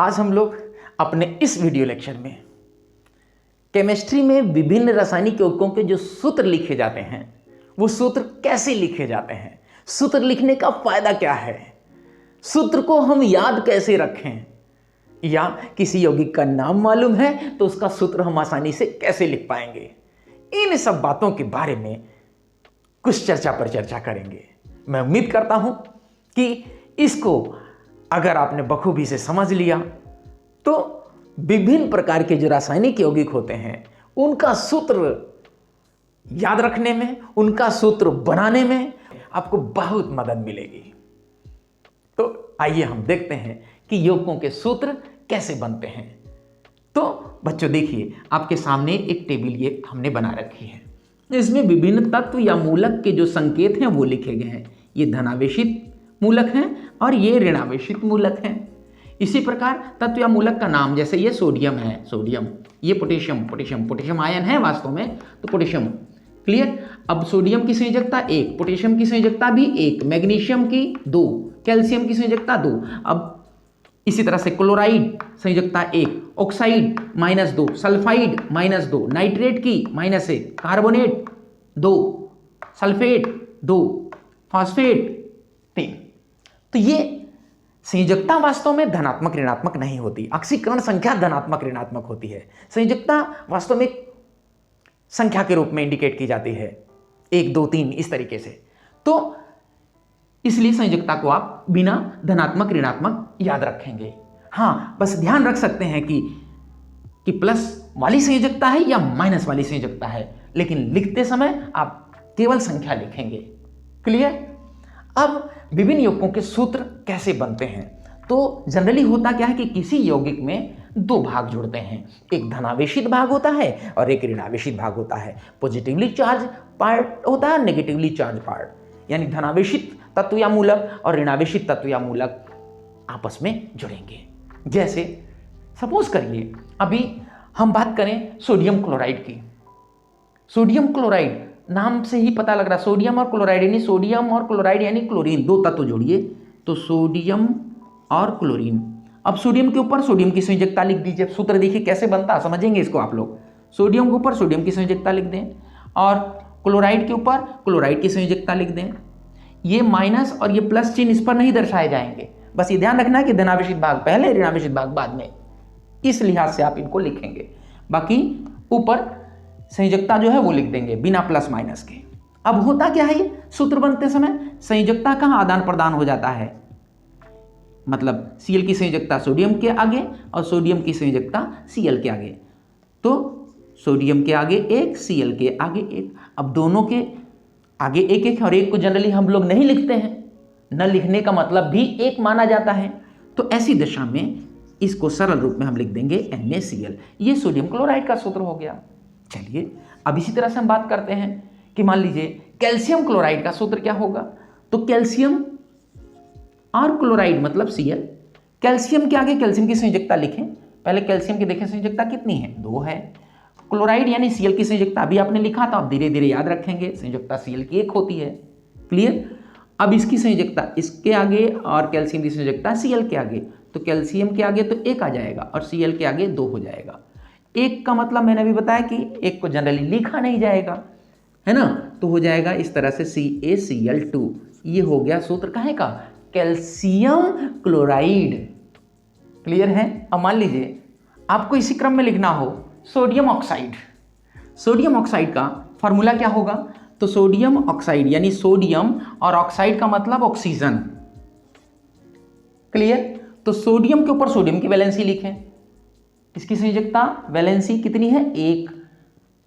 आज हम लोग अपने इस वीडियो लेक्चर में केमिस्ट्री में विभिन्न रासायनिक यौगिकों के जो सूत्र लिखे जाते हैं वो सूत्र कैसे लिखे जाते हैं, सूत्र लिखने का फायदा क्या है, सूत्र को हम याद कैसे रखें, या किसी यौगिक का नाम मालूम है तो उसका सूत्र हम आसानी से कैसे लिख पाएंगे, इन सब बातों के बारे में कुछ चर्चा पर चर्चा करेंगे। मैं उम्मीद करता हूं कि इसको अगर आपने बखूबी से समझ लिया तो विभिन्न प्रकार के जो रासायनिक यौगिक होते हैं उनका सूत्र याद रखने में, उनका सूत्र बनाने में आपको बहुत मदद मिलेगी। तो आइए हम देखते हैं कि यौगिकों के सूत्र कैसे बनते हैं। तो बच्चों देखिए, आपके सामने एक टेबल ये हमने बना रखी है, इसमें विभिन्न तत्व या मूलक के जो संकेत हैं वो लिखे गए हैं। ये धनावेशित मूलक हैं और ये ऋणावेशित मूलक हैं। इसी प्रकार तत्व या मूलक का नाम, जैसे ये सोडियम है, सोडियम, ये पोटेशियम, पोटेशियम, पोटेशियम आयन है वास्तव में, तो पोटेशियम। क्लियर। अब सोडियम की संयोजकता 1, पोटेशियम की संयोजकता भी 1, मैग्नीशियम की 2, कैल्शियम की संयोजकता 2। अब इसी तरह से क्लोराइड संयोजकता 1, ऑक्साइड -2, सल्फाइड -2, नाइट्रेट की -1, कार्बोनेट 2, सल्फेट 2, फॉस्फेट 3। तो ये संयोजकता वास्तव में धनात्मक ऋणात्मक नहीं होती, ऑक्सीकरण संख्या धनात्मक ऋणात्मक होती है। संयोजकता वास्तव में संख्या के रूप में इंडिकेट की जाती है, 1 2 3 इस तरीके से। तो इसलिए संयोजकता को आप बिना धनात्मक ऋणात्मक याद रखेंगे। हाँ, बस ध्यान रख सकते हैं कि प्लस वाली संयोजकता है या माइनस वाली संयोजकता है, लेकिन लिखते समय आप केवल संख्या लिखेंगे। क्लियर। अब विभिन्न यौगिकों के सूत्र कैसे बनते हैं, तो जनरली होता क्या है कि किसी यौगिक में 2 भाग जुड़ते हैं, एक धनावेशित भाग होता है और एक ऋणावेशित भाग होता है। पॉजिटिवली चार्ज पार्ट होता है, नेगेटिवली चार्ज पार्ट, यानी धनावेशित तत्व या मूलक और ऋणावेशित तत्व या मूलक आपस में जुड़ेंगे। जैसे सपोज करिए अभी हम बात करें सोडियम क्लोराइड की। सोडियम क्लोराइड नाम से ही पता लग रहा है, सोडियम और क्लोराइड, यानी सोडियम और क्लोराइड यानी क्लोरीन, 2 तत्व जोड़िए तो सोडियम और क्लोरीन। अब सोडियम के ऊपर सोडियम की संयोजकता लिख दीजिए। सूत्र देखिए कैसे बनता है, समझेंगे इसको आप लोग। सोडियम के ऊपर सोडियम की संयोजकता लिख दें और क्लोराइड के ऊपर क्लोराइड की संयोजकता लिख दें। ये माइनस और ये प्लस चिन्ह इस पर नहीं दर्शाए जाएंगे, बस ये ध्यान रखना है कि धनावेशित भाग पहले, ऋणावेशित भाग बाद में, इस लिहाज से आप इनको लिखेंगे। बाकी ऊपर संयोजकता जो है वो लिख देंगे बिना प्लस माइनस के। अब होता क्या है, ये सूत्र बनते समय संयोजकता का आदान प्रदान हो जाता है, मतलब Cl की संयोजकता सोडियम के आगे और सोडियम की संयोजकता Cl के आगे, तो सोडियम के आगे 1, Cl के आगे 1। अब दोनों के आगे 1 1 और 1 को जनरली हम लोग नहीं लिखते हैं, न लिखने का मतलब भी 1 माना जाता है। तो ऐसी दशा में इसको सरल रूप में हम लिख देंगे NaCl। ये सोडियम क्लोराइड का सूत्र हो गया। चलिए अब इसी तरह से हम बात करते हैं कि मान लीजिए कैल्शियम क्लोराइड का सूत्र क्या होगा। तो कैल्शियम और क्लोराइड मतलब Cl, कैल्शियम के आगे कैल्शियम की संयोजकता लिखें। पहले कैल्शियम की देखें संयोजकता कितनी है, 2 है। क्लोराइड यानी Cl की संयोजकता अभी आपने लिखा था, आप धीरे धीरे याद रखेंगे, संयोजकता Cl की 1 होती है। क्लियर। अब इसकी संयोजकता इसके आगे और कैल्शियम की संयोजकता Cl के आगे, तो कैल्शियम के आगे तो 1 आ जाएगा और Cl के आगे 2 हो जाएगा। 1 का मतलब मैंने अभी बताया कि 1 को जनरली लिखा नहीं जाएगा, है ना, तो हो जाएगा इस तरह से CaCl2। ये हो गया सूत्र काहे का, कैल्शियम क्लोराइड। क्लियर है। अब मान लीजिए आपको इसी क्रम में लिखना हो सोडियम ऑक्साइड। सोडियम ऑक्साइड का फॉर्मूला क्या होगा, तो सोडियम ऑक्साइड यानी सोडियम और ऑक्साइड का मतलब ऑक्सीजन। क्लियर। तो सोडियम के ऊपर सोडियम की वैलेंसी लिखें, इसकी संयोजकता वैलेंसी कितनी है, 1।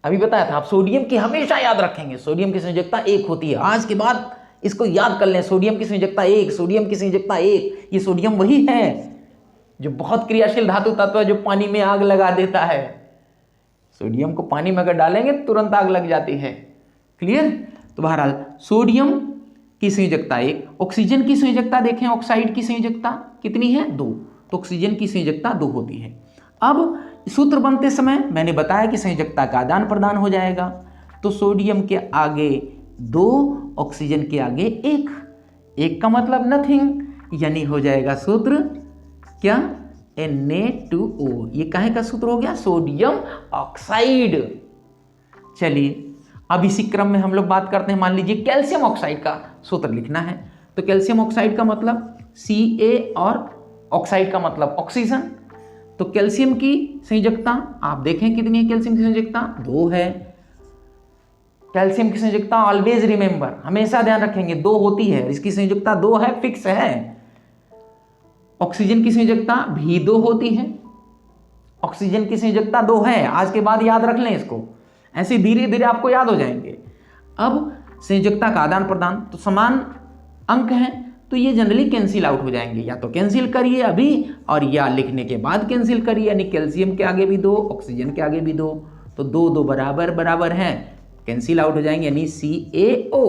अभी बताया था, आप सोडियम की हमेशा याद रखेंगे, सोडियम की संयोजकता 1 होती है। आज के बाद इसको याद कर लें, सोडियम की संयोजकता 1, सोडियम की संयोजकता 1। ये सोडियम वही है जो बहुत क्रियाशील धातु तत्व है, जो पानी में आग लगा देता है। सोडियम को पानी में अगर डालेंगे तुरंत आग लग जाती है। क्लियर। तो बहरहाल सोडियम की संयोजकता 1, ऑक्सीजन की संयोजकता देखें, ऑक्साइड की संयोजकता कितनी है, 2, तो ऑक्सीजन की संयोजकता 2 होती है। अब सूत्र बनते समय मैंने बताया कि संयोजकता का आदान प्रदान हो जाएगा, तो सोडियम के आगे 2, ऑक्सीजन के आगे 1, 1 का मतलब नथिंग, यानी हो जाएगा सूत्र क्या, Na2O, ये काहे का सूत्र हो गया? Sodium oxide. चलिए अब इसी क्रम में हम लोग बात करते हैं, मान लीजिए कैल्शियम ऑक्साइड का सूत्र लिखना है। तो कैल्शियम ऑक्साइड का मतलब Ca और ऑक्साइड का मतलब ऑक्सीजन। तो कैल्शियम की संयोजकता आप देखें कितनी है, कैल्शियम की संयोजकता 2 है। कैल्शियम की संयोजकता ऑलवेज रिमेंबर, हमेशा ध्यान रखेंगे 2 होती है, इसकी संयोजकता 2 है, फिक्स है। ऑक्सीजन की संयोजकता भी 2 होती है, ऑक्सीजन की संयोजकता 2 है। आज के बाद याद रख लें इसको, ऐसे धीरे धीरे आपको याद हो जाएंगे। अब संयोजकता का आदान प्रदान, तो समान अंक हैं तो ये जनरली कैंसिल आउट हो जाएंगे, या तो कैंसिल करिए अभी और या लिखने के बाद कैंसिल करिए, यानी कैल्शियम के आगे भी 2, ऑक्सीजन के आगे भी 2, तो 2 2 बराबर बराबर हैं, कैंसिल आउट हो जाएंगे, यानी CaO।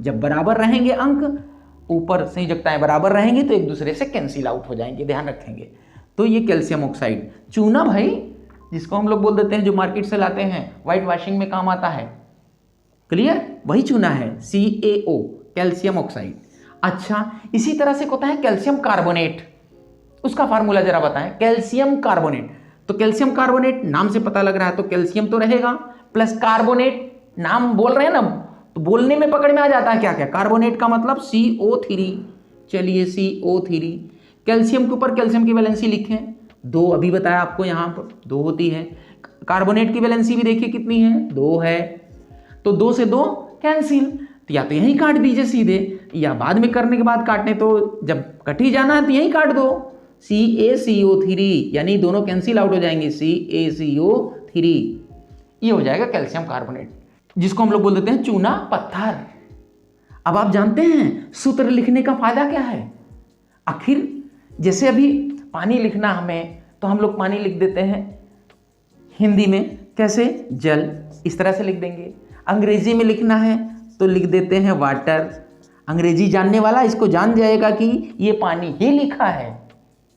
जब बराबर रहेंगे अंक, ऊपर संयोजकताएं बराबर रहेंगी तो एक दूसरे से कैंसिल आउट हो जाएंगे, ध्यान रखेंगे। तो ये कैल्शियम ऑक्साइड। चूना भाई, जिसको हम लोग बोल देते हैं, जो मार्केट से लाते हैं, वाइट वॉशिंग में काम आता है, क्लियर, वही चूना है CaO, कैल्शियम ऑक्साइड। अच्छा, इसी तरह से होता है कैल्शियम कार्बोनेट, उसका फार्मूला जरा बताएं। कैल्शियम कार्बोनेट, तो कैल्शियम कार्बोनेट नाम से पता लग रहा है, तो कैल्शियम तो रहेगा प्लस कार्बोनेट, नाम बोल रहे हैं ना, तो बोलने में पकड़ में आ जाता है क्या क्या। कार्बोनेट का मतलब CO3, चलिए CO3। कैल्शियम के ऊपर कैल्शियम की वैलेंसी लिखें, 2 अभी बताया आपको, यहाँ पर 2 होती है। कार्बोनेट की वैलेंसी भी देखिए कितनी है, 2 है, तो 2 से 2 कैंसिल, तो या तो यहीं काट दीजिए सीधे, या बाद में करने के बाद काटने, तो जब कट ही जाना है तो यहीं काट दो, CaCO3, यानी दोनों कैंसिल आउट हो जाएंगे, CaCO3, ये हो जाएगा कैल्शियम कार्बोनेट, जिसको हम लोग बोल देते हैं चूना पत्थर। अब आप जानते हैं सूत्र लिखने का फायदा क्या है। आखिर जैसे अभी पानी लिखना हमें, तो हम लोग पानी लिख देते हैं हिंदी में कैसे, जल, इस तरह से लिख देंगे। अंग्रेजी में लिखना है तो लिख देते हैं वाटर। अंग्रेजी जानने वाला इसको जान जाएगा कि ये पानी ही लिखा है,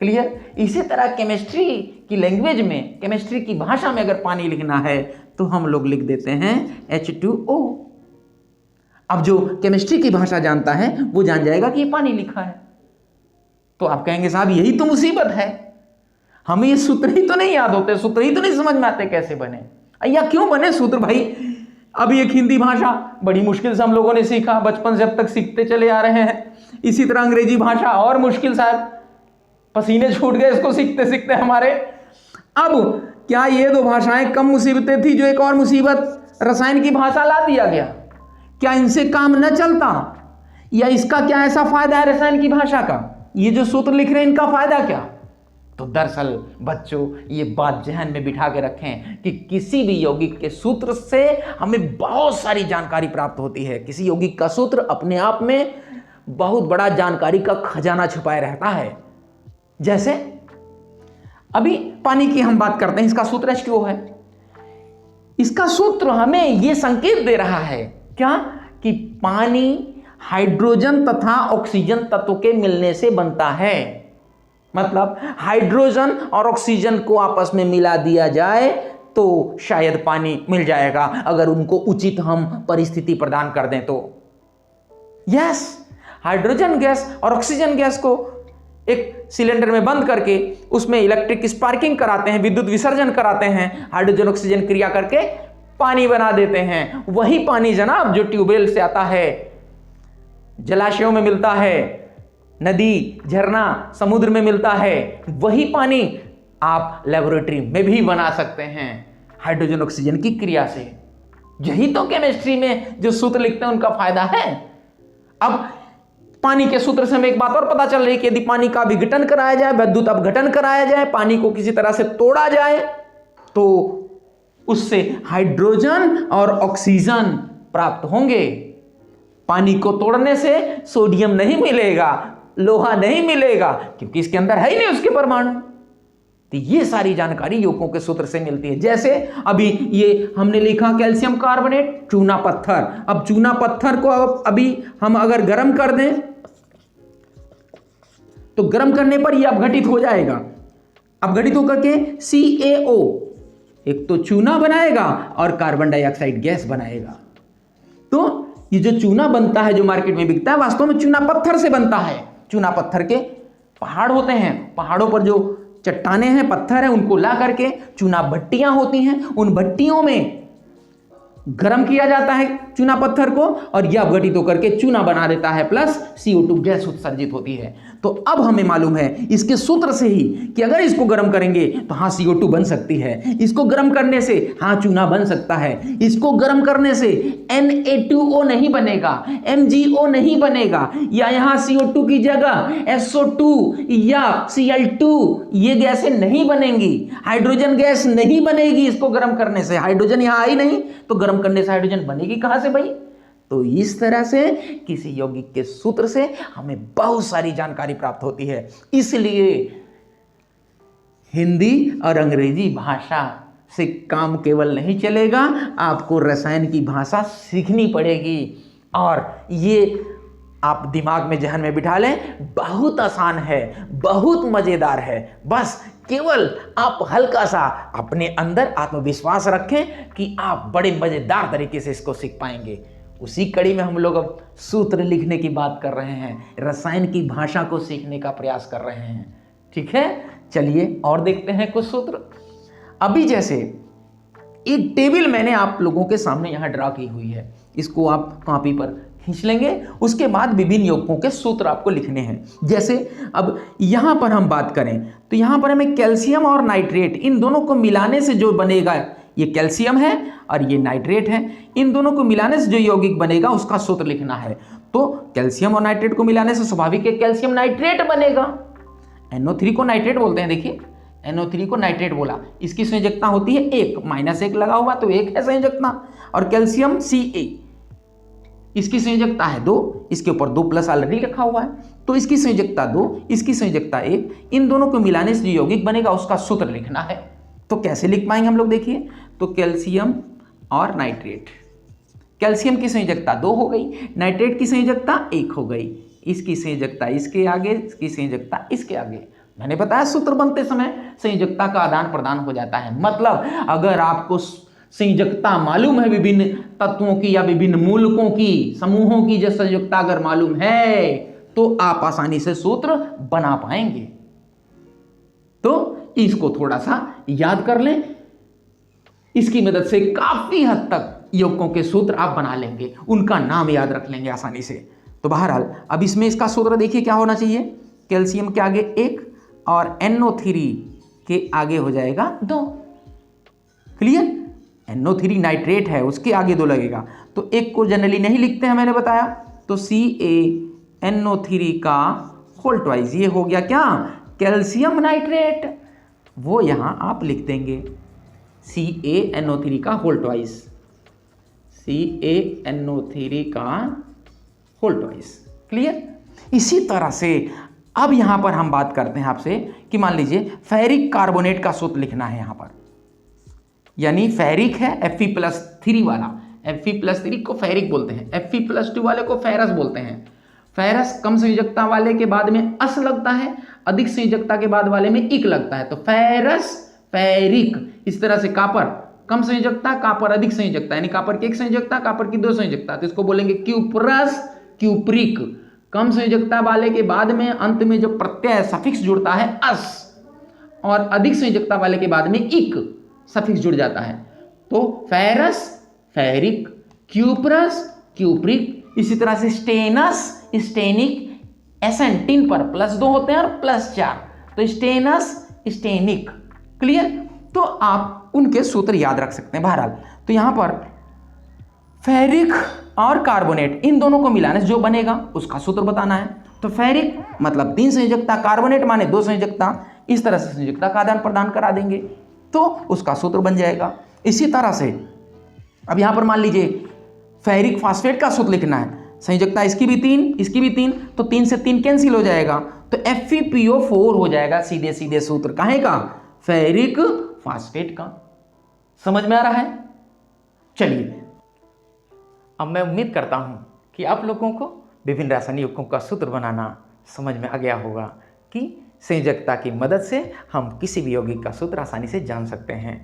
क्लियर। इसी तरह केमिस्ट्री की लैंग्वेज में, केमिस्ट्री की भाषा में अगर पानी लिखना है तो हम लोग लिख देते हैं H2O। अब जो केमिस्ट्री की भाषा जानता है वो जान जाएगा कि ये पानी लिखा है। तो आप कहेंगे साहब यही तो मुसीबत है, हमें ये सूत्र ही तो नहीं याद होते, सूत्र ही तो नहीं समझ में आते कैसे बने, या क्यों बने सूत्र भाई। अभी एक हिंदी भाषा बड़ी मुश्किल से हम लोगों ने सीखा, बचपन से अब तक सीखते चले आ रहे हैं। इसी तरह अंग्रेजी भाषा और मुश्किल, साहब पसीने छूट गए इसको सीखते सीखते हमारे। अब क्या ये 2 भाषाएं कम मुसीबतें थी जो एक और मुसीबत रसायन की भाषा ला दिया गया? क्या इनसे काम न चलता, या इसका क्या ऐसा फायदा है रसायन की भाषा का? ये जो सूत्र लिख रहे हैं इनका फायदा क्या? तो दरअसल बच्चों ये बात जहन में बिठा के रखें कि किसी भी यौगिक के सूत्र से हमें बहुत सारी जानकारी प्राप्त होती है। किसी यौगिक का सूत्र अपने आप में बहुत बड़ा जानकारी का खजाना छुपाए रहता है। जैसे अभी पानी की हम बात करते हैं, इसका सूत्र H2O है। इसका सूत्र हमें यह संकेत दे रहा है क्या, कि पानी हाइड्रोजन तथा ऑक्सीजन तत्व के मिलने से बनता है। मतलब हाइड्रोजन और ऑक्सीजन को आपस में मिला दिया जाए तो शायद पानी मिल जाएगा, अगर उनको उचित हम परिस्थिति प्रदान कर दें तो। यस, हाइड्रोजन गैस और ऑक्सीजन गैस को एक सिलेंडर में बंद करके उसमें इलेक्ट्रिक स्पार्किंग कराते हैं, विद्युत विसर्जन कराते हैं, हाइड्रोजन ऑक्सीजन क्रिया करके पानी बना देते हैं। वही पानी जनाब जो ट्यूबवेल से आता है, जलाशयों में मिलता है, नदी, झरना, समुद्र में मिलता है, वही पानी आप लेबोरेटरी में भी बना सकते हैं हाइड्रोजन ऑक्सीजन की क्रिया से। यही तो केमिस्ट्री में जो सूत्र लिखते हैं उनका फायदा है। अब पानी के सूत्र से हमें एक बात और पता चल रही है कि यदि पानी का विघटन कराया जाए, विद्युत अपघटन कराया जाए, पानी को किसी तरह से तोड़ा जाए, तो उससे हाइड्रोजन और ऑक्सीजन प्राप्त होंगे। पानी को तोड़ने से सोडियम नहीं मिलेगा, लोहा नहीं मिलेगा, क्योंकि इसके अंदर है ही नहीं उसके परमाणु। तो ये सारी जानकारी यौगिकों के सूत्र से मिलती है। जैसे अभी ये हमने लिखा कैल्शियम कार्बोनेट, चूना पत्थर। अब चूना पत्थर को अभी हम अगर गर्म कर दें तो गर्म करने पर ये अपघटित हो जाएगा। अपघटित होकर के CaO एक तो चूना बनाएगा और कार्बन डाइऑक्साइड गैस बनाएगा। तो ये जो चूना बनता है जो मार्केट में बिकता है, वास्तव में चूना पत्थर से बनता है। चूना पत्थर के पहाड़ होते हैं, पहाड़ों पर जो चट्टाने हैं, पत्थर है, उनको ला करके चूना भट्टियां होती हैं, उन भट्टियों में गर्म किया जाता है चूना पत्थर को और यह अपघटित होकर के चूना बना देता है, प्लस CO2 गैस उत्सर्जित होती है। तो अब हमें मालूम है इसके सूत्र से ही कि अगर इसको गर्म करेंगे तो हाँ CO2 बन सकती है, इसको गर्म करने से हाँ चूना बन सकता है, इसको गर्म करने से Na2O नहीं बनेगा, MgO नहीं बनेगा, या यहाँ CO2 की जगह SO2 या Cl2 ये गैसें नहीं बनेंगी, हाइड्रोजन गैस नहीं बनेगी इसको गर्म करने से। हाइड्रोजन यहाँ आई नहीं तो गर्म करने से हाइड्रोजन बनेगी कहां से भाई? तो इस तरह से किसी यौगिक के सूत्र से हमें बहुत सारी जानकारी प्राप्त होती है। इसलिए हिंदी और अंग्रेजी भाषा से काम केवल नहीं चलेगा, आपको रसायन की भाषा सीखनी पड़ेगी। और ये आप दिमाग में, जहन में बिठा लें, बहुत आसान है, बहुत मजेदार है। बस केवल आप हल्का सा अपने अंदर आत्मविश्वास रखें कि आप बड़े मजेदार तरीके से इसको सीख पाएंगे। उसी कड़ी में हम लोग अब सूत्र लिखने की बात कर रहे हैं, रसायन की भाषा को सीखने का प्रयास कर रहे हैं। ठीक है, चलिए और देखते हैं कुछ सूत्र। अभी जैसे एक टेबल मैंने आप लोगों के सामने यहां ड्रा की हुई है, इसको आप कॉपी पर खींच लेंगे। उसके बाद विभिन्न यौगिकों के सूत्र आपको लिखने हैं। जैसे अब यहां पर हम बात करें तो यहां पर हमें कैल्शियम और नाइट्रेट, इन दोनों को मिलाने से जो बनेगा, ये कैल्शियम है और ये नाइट्रेट है, इन दोनों को मिलाने से जो यौगिक बनेगा उसका सूत्र लिखना है। तो कैल्शियम और नाइट्रेट को मिलाने से स्वाभाविक है कैल्शियम नाइट्रेट बनेगा। NO3 को नाइट्रेट बोलते हैं, देखिए NO3 को नाइट्रेट बोला, इसकी संयोजकता होती है 1, -1 लगा हुआ तो 1 है संयोजकता। और कैल्शियम Ca, इसकी संयोजकता है 2, इसके ऊपर 2+ ऑलरेडी रखा हुआ है, तो इसकी संयोजकता 2, इसकी संयोजकता 1, इन दोनों को मिलाने से जो यौगिक बनेगा उसका सूत्र लिखना है। तो कैसे लिख पाएंगे हम लोग, देखिए। तो कैल्शियम और नाइट्रेट, कैल्शियम की संयोजकता 2 हो गई, नाइट्रेट की संयोजकता 1 हो गई, इसकी संयोजकता इसके आगे, इसकी संयोजकता इसके आगे। मैंने बताया सूत्र बनते समय संयोजकता का आदान प्रदान हो जाता है। मतलब अगर आपको संयोजकता मालूम है विभिन्न तत्वों की या विभिन्न मूलकों की, समूहों की जो संयोजकता अगर मालूम है तो आप आसानी से सूत्र बना पाएंगे। तो इसको थोड़ा सा याद कर लें, इसकी मदद से काफी हद तक यौगिकों के सूत्र आप बना लेंगे, उनका नाम याद रख लेंगे आसानी से। तो बहरहाल अब इसमें इसका सूत्र देखिए क्या होना चाहिए। कैल्शियम के आगे 1 और NO3 के आगे हो जाएगा 2। क्लियर? NO3 नाइट्रेट है, उसके आगे 2 लगेगा, तो 1 को जनरली नहीं लिखते हैं, मैंने बताया। तो CaNO3 का होल ट्वाइस, ये हो गया क्या, कैल्शियम नाइट्रेट। वो यहां आप लिख देंगे CaNO3 का होल ट्वाइस, CaNO3 का होल ट्वाइस। क्लियर? इसी तरह से अब यहां पर हम बात करते हैं आपसे कि मान लीजिए फेरिक कार्बोनेट का सूत्र लिखना है यहां पर, यानी फेरिक है Fe+3 वाला, Fe+3 को फेरिक बोलते हैं, Fe+2 वाले को फेरस बोलते हैं। फेरस कम संयोजकता वाले के बाद में अस लगता है, अधिक संयोजकता के बाद वाले में इक लगता है, तो फेरस, फेरिक। इस तरह से कापर कम संयोजकता, कापर अधिक संयोजकता, यानी कापर की 1 संयोजकता, कापर की 2 संयोजकता, तो इसको बोलेंगे क्यूप्रस, क्यूप्रिक। कम संयोजकता वाले के बाद में अंत में जो प्रत्यय सफिक्स जुड़ता है अस, और अधिक संयोजकता वाले के बाद में इक सफिक्स जुड़ जाता है, तो फेरस, फेरिक, क्यूप्रस, क्यूप्रिक। इसी तरह से स्टेनस, स्टेनिक, एसेंटिन पर +2 होते हैं और +4, तो स्टेनस, स्टेनिक। क्लियर? तो आप उनके सूत्र याद रख सकते हैं। बहरहाल तो यहां पर फेरिक और कार्बोनेट, इन दोनों को मिलाने से जो बनेगा उसका सूत्र बताना है। तो फेरिक मतलब 3 संयोजकता, कार्बोनेट माने 2 संयोजकता, इस तरह से संयोजकता का आदान प्रदान करा देंगे तो उसका सूत्र बन जाएगा। इसी तरह से अब यहां पर मान लीजिए फेरिक फास्फेट का सूत्र लिखना है, संयोजकता इसकी भी 3, इसकी भी 3, तो 3 से 3 कैंसिल हो जाएगा, तो FePO4 हो जाएगा सीधे सीधे सूत्र। काहे का? फेरिक फास्फेट का। समझ में आ रहा है? चलिए अब मैं उम्मीद करता हूं कि आप लोगों को विभिन्न रासायनिक यौगिकों का सूत्र बनाना समझ में आ गया होगा कि संयोजकता की मदद से हम किसी भी यौगिक का सूत्र आसानी से जान सकते हैं।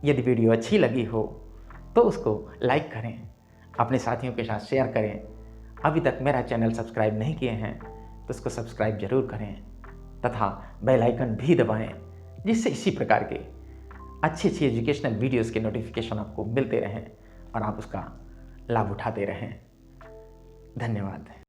यदि वीडियो अच्छी लगी हो तो उसको लाइक करें, अपने साथियों के साथ शेयर करें। अभी तक मेरा चैनल सब्सक्राइब नहीं किए हैं तो उसको सब्सक्राइब जरूर करें तथा बेल आइकन भी दबाएं जिससे इसी प्रकार के अच्छी अच्छी एजुकेशनल वीडियोस के नोटिफिकेशन आपको मिलते रहें और आप उसका लाभ उठाते रहें। धन्यवाद।